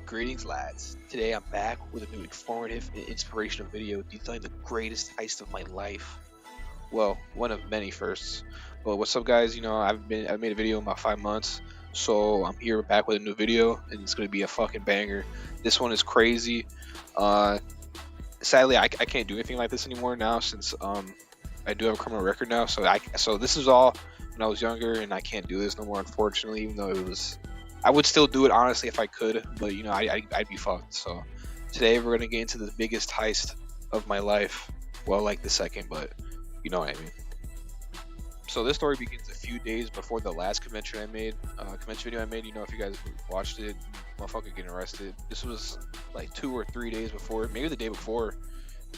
Greetings, lads. Today I'm back with a new informative and inspirational video detailing the greatest heist of my life. Well, one of many firsts. But what's up, guys? I've made a video in about 5 months, so I'm here back with a new video, and it's gonna be a fucking banger. This one is crazy. Uh, Sadly, I can't do anything like this anymore now since I do have a criminal record now. So this is all when I was younger, and I can't do this no more, unfortunately. Even though I would still do it honestly if I could, but I'd be fucked. So today we're gonna get into the biggest heist of my life. Well, like the second, but you know what I mean. So this story begins a few days before the last convention video I made. If you guys watched it, motherfucker getting arrested. This was like 2 or 3 days before, maybe the day before.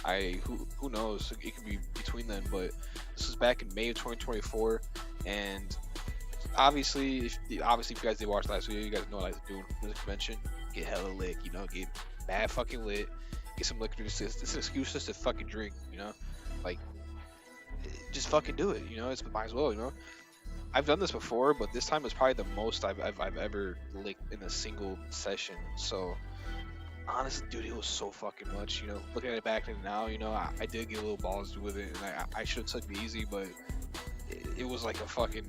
Who knows? It could be between then, but this was back in May of 2024, and obviously, if you guys did watch the last video, you guys know what I like to do in the convention. Get hella lit, get bad fucking lit, get some liquor. It's an excuse just to fucking drink, like just fucking do it, it's might as well, I've done this before, but this time is probably the most I've ever licked in a single session. So honestly, dude, it was so fucking much, looking at it back now, I did get a little balls with it, and I should have took it easy, but it was like a fucking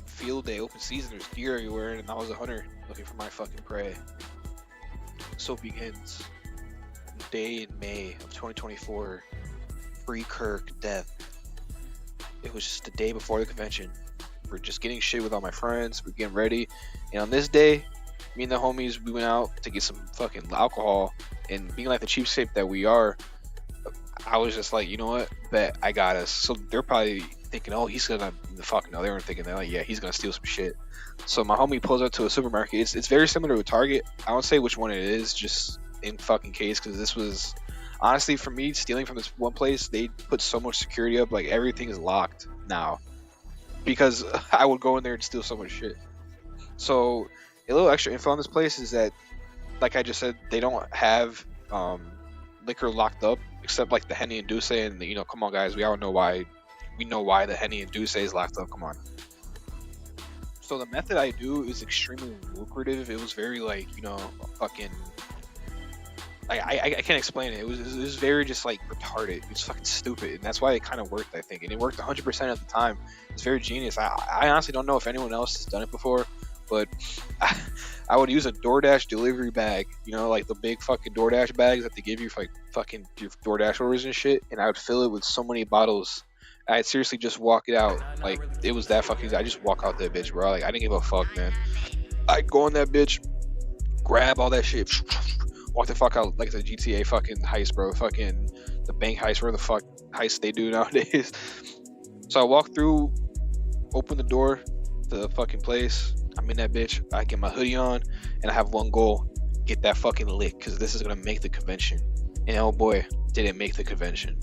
field day, open season. There's deer everywhere, and I was a hunter looking for my fucking prey. So begins day in May of 2024. Pre-Kirk death. It was just the day before the convention. We're just getting shit with all my friends. We're getting ready, and on this day, me and the homies, we went out to get some fucking alcohol. And being like the cheapskate that we are, I was just like, you know what? Bet I got us. So they're probably thinking, oh, he's gonna fuck no. They weren't thinking that, like, yeah, he's gonna steal some shit. So my homie pulls up to a supermarket. It's very similar to a Target. I won't say which one it is, just in fucking case, because this was honestly, for me, stealing from this one place, they put so much security up, like everything is locked now, because I would go in there and steal so much shit. So a little extra info on this place is that, like I just said, they don't have liquor locked up except like the Henny and Douce, and come on guys, we all know why. We know why the Henny and Douce is locked up. Come on. So the method I do is extremely lucrative. It was very fucking. I can't explain it. It was very just like retarded. It's fucking stupid, and that's why it kind of worked, I think. And it worked 100% at the time. It's very genius. I honestly don't know if anyone else has done it before, but I would use a DoorDash delivery bag, like the big fucking DoorDash bags that they give you for like fucking your DoorDash orders and shit, and I would fill it with so many bottles. I'd seriously just walk it out. Like, it was that fucking, I just walk out that bitch, bro. Like, I didn't give a fuck, man. I'd go on that bitch, grab all that shit, walk the fuck out like the GTA fucking heist, bro. Fucking the bank heist, where the fuck heist they do nowadays. So I walk through, open the door to the fucking place. I'm in that bitch. I get my hoodie on, and I have one goal: get that fucking lick, because this is gonna make the convention. And oh boy, did it make the convention.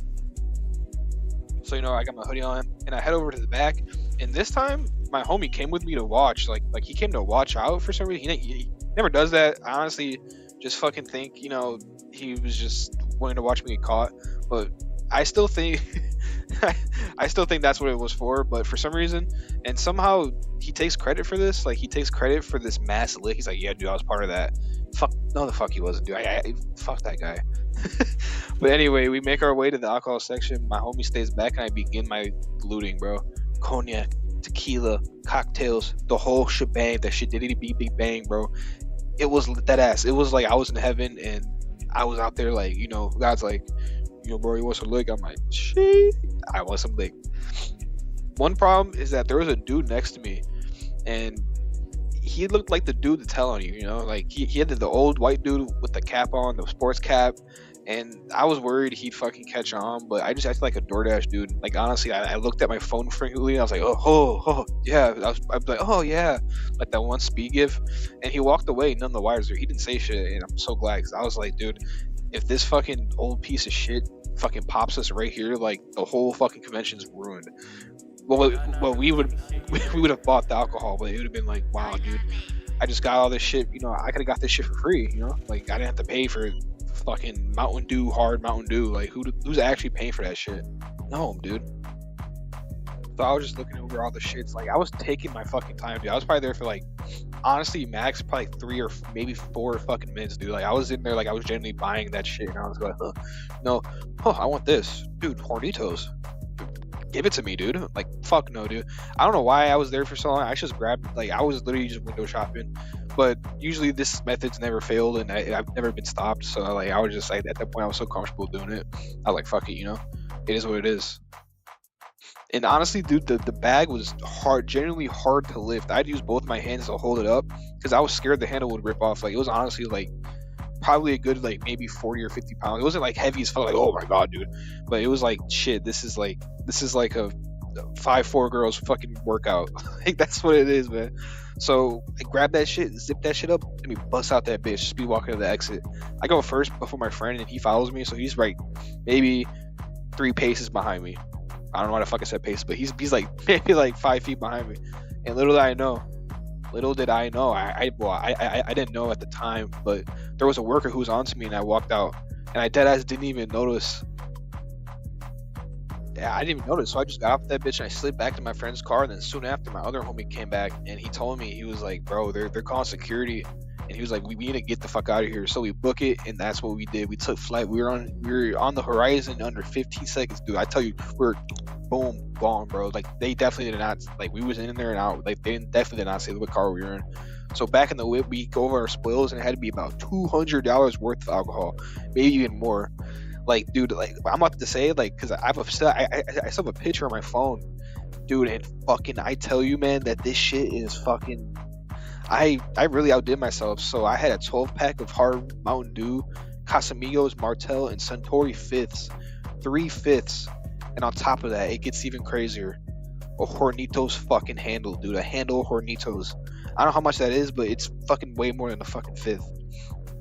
So I got my hoodie on, and I head over to the back. And this time, my homie came with me to watch. Like he came to watch out for some reason. He never does that. I honestly just fucking think, he was just wanting to watch me get caught. But I still think, that's what it was for. But for some reason, and somehow he takes credit for this. Like, he takes credit for this mass lick. He's like, yeah, dude, I was part of that. Fuck, no, the fuck he wasn't, dude. Fuck that guy. But anyway, we make our way to the alcohol section. My homie stays back, and I begin my looting, bro. Cognac, tequila, cocktails, the whole shebang. That shit didn't be big bang, bro. It was that ass. It was like I was in heaven, and I was out there, like, God's like, bro, you want some lick? I'm like, shit, I want some lick. One problem is that there was a dude next to me, and he looked like the dude to tell on you, like he had the old white dude with the cap on, the sports cap, and I was worried he'd fucking catch on, but I just acted like a DoorDash dude. Like, honestly, I looked at my phone frequently, and I was like, oh yeah, I was like, oh yeah, like that one speed give, and he walked away, none of the wires there. He didn't say shit, and I'm so glad, because I was like, dude, if this fucking old piece of shit fucking pops us right here, like, the whole fucking convention's ruined. Well, we would have bought the alcohol, but it would have been like, wow, dude, I just got all this shit. I could have got this shit for free. Like, I didn't have to pay for fucking Mountain Dew, hard Mountain Dew. Like, who's actually paying for that shit? No, dude. So I was just looking over all the shits. Like I was taking my fucking time, dude. I was probably there for like honestly max probably 3 or maybe 4 fucking minutes, dude. Like I was in there like I was genuinely buying that shit, and I was like, huh, no, huh, I want this, dude. Hornitos, give it to me, dude. Like fuck no, dude. I don't know why I was there for so long. I just grabbed like I was literally just window shopping, but usually this method's never failed, and I've never been stopped. So like I was just like at that point I was so comfortable doing it. I was like fuck it, it is what it is. And honestly, dude, the bag was hard, genuinely hard to lift. I'd use both my hands to hold it up because I was scared the handle would rip off. Like it was honestly like probably a good like maybe 40 or 50 pounds. It wasn't like heavy as fuck, like oh my god, dude. But it was like shit. This is like a 5'4" girls fucking workout. Like that's what it is, man. So I grab that shit, zip that shit up, and we bust out that bitch. Just be walking to the exit. I go first before my friend, and he follows me, so he's right maybe 3 paces behind me. I don't know why the fuck I said pace, but he's like maybe like 5 feet behind me. And little did I know, I didn't know at the time, but there was a worker who was onto me, and I walked out, and I dead ass didn't even notice. Yeah, I didn't even notice. So I just got off that bitch and I slid back to my friend's car. And then soon after, my other homie came back and he told me, he was like, "Bro, they're calling security." And he was like, we need to get the fuck out of here. So we book it, and that's what we did. We took flight. We were on the horizon under 15 seconds, dude. I tell you, we're boom gone, bro. Like they definitely did not like we was in there and out. Like they definitely did not say what car we were in. So back in the whip, we go over our spoils, and it had to be about $200 worth of alcohol, maybe even more. Like, dude, like I'm about to say, like, because I still have a picture on my phone, dude, and fucking, I tell you, man, that this shit is fucking. I really outdid myself. So I had a 12 pack of hard Mountain Dew, Casamigos, Martell, and Suntory fifths, 3 fifths, and on top of that, it gets even crazier. A Hornitos fucking handle, dude, a handle of Hornitos. I don't know how much that is, but it's fucking way more than a fucking fifth.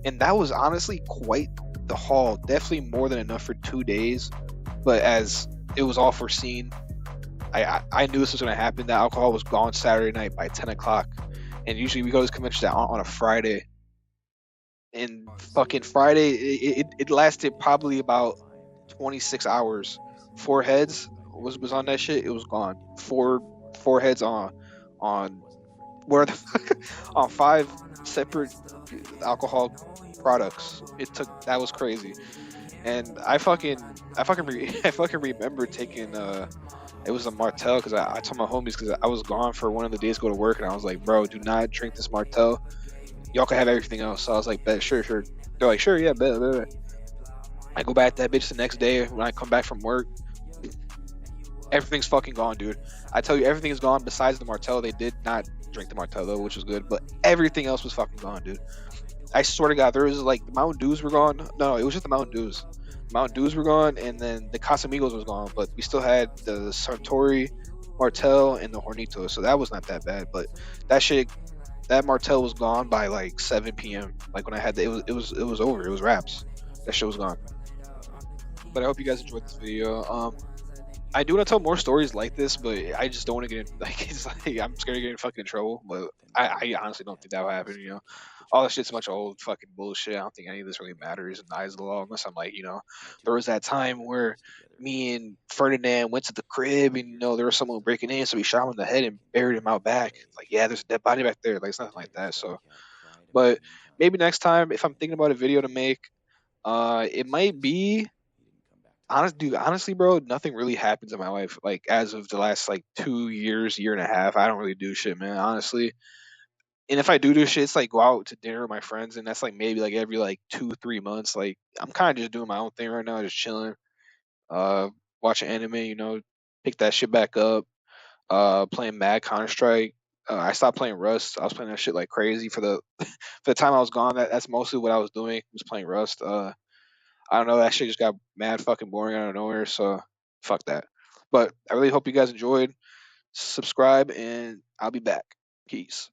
And that was honestly quite the haul. Definitely more than enough for 2 days. But as it was all foreseen, I knew this was going to happen. The alcohol was gone Saturday night by 10 o'clock. And usually we go to this convention on a Friday. And fucking Friday, it lasted probably about 26 hours. 4 heads was on that shit. It was gone. Four heads on where the on 5 separate alcohol products. It took that was crazy. And I fucking remember taking it was a Martell because I told my homies because I was gone for one of the days to go to work, and I was like, bro, do not drink this Martell. Y'all can have everything else. So I was like, bet, sure, sure. They're like, sure, yeah, bet. I go back to that bitch the next day when I come back from work. Everything's fucking gone, dude. I tell you, everything is gone besides the Martell. They did not drink the Martell though, which was good, but everything else was fucking gone, dude. I swear to God, there was like the Mountain Dews were gone. No, it was just the Mountain Dews. Mountain Dews were gone, and then the Casamigos was gone, but we still had the Sartori, Martell, and the Hornito, so that was not that bad. But that shit, that Martell was gone by like 7 p.m. Like when I had it was over. It was wraps. That shit was gone. But I hope you guys enjoyed this video. I do want to tell more stories like this, but I just don't want to get in. Like, it's like I'm scared of getting fucking in trouble. But I honestly don't think that will happen. All that shit's a bunch of old fucking bullshit. I don't think any of this really matters in the eyes of the law, unless I'm like, there was that time where me and Ferdinand went to the crib, and there was someone breaking in, so we shot him in the head and buried him out back. It's like, yeah, there's a dead body back there. Like, it's nothing like that. So, but maybe next time, if I'm thinking about a video to make, it might be honestly, bro, nothing really happens in my life. Like as of the last like 2 years, year and a half, I don't really do shit, man. Honestly, and if I do shit, it's like go out to dinner with my friends, and that's like maybe like every like 2 3 months. Like I'm kind of just doing my own thing right now, just chilling, uh, watching anime. Pick that shit back up. Playing Mad Counter Strike. I stopped playing Rust. I was playing that shit like crazy for the for the time I was gone. That's mostly what I was doing. Was playing Rust. I don't know. That shit just got mad fucking boring out of nowhere. So fuck that. But I really hope you guys enjoyed. Subscribe, and I'll be back. Peace.